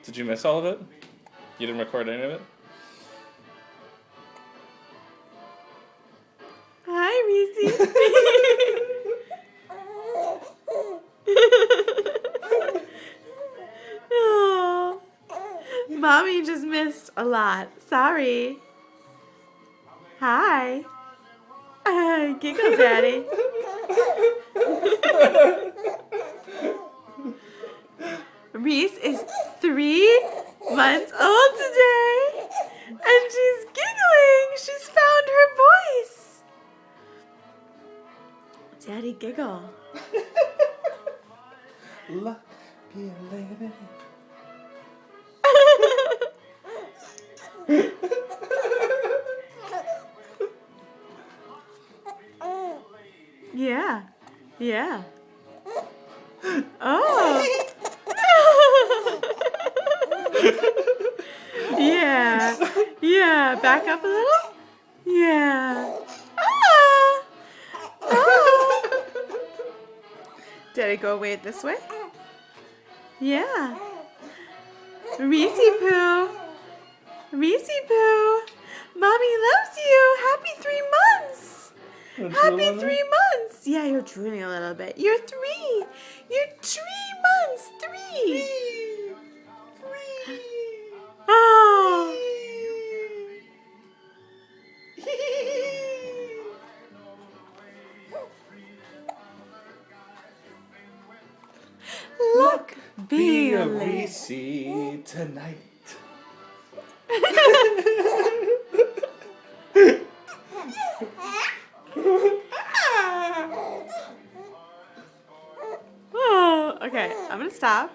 Did you miss all of it? You didn't record any of it? Hi, Reese. Oh, Mommy just missed a lot. Sorry. Hi. Giggle Daddy. Reese is 3 months old today, and she's giggling. She's found her voice. Daddy giggle. Luck be a lady. Yeah. Yeah. Oh. Yeah. Yeah. Back up a little. Yeah. Ah. Ah. Daddy, go away this way. Yeah. Reese Poo. Reese Poo. Mommy loves you. Happy 3 months. Happy 3 months. Yeah, you're drooling a little bit. You're 3. You're 3 months. 3. Oh. Look, Be a Billy. Reese tonight. Oh, okay, I'm gonna stop.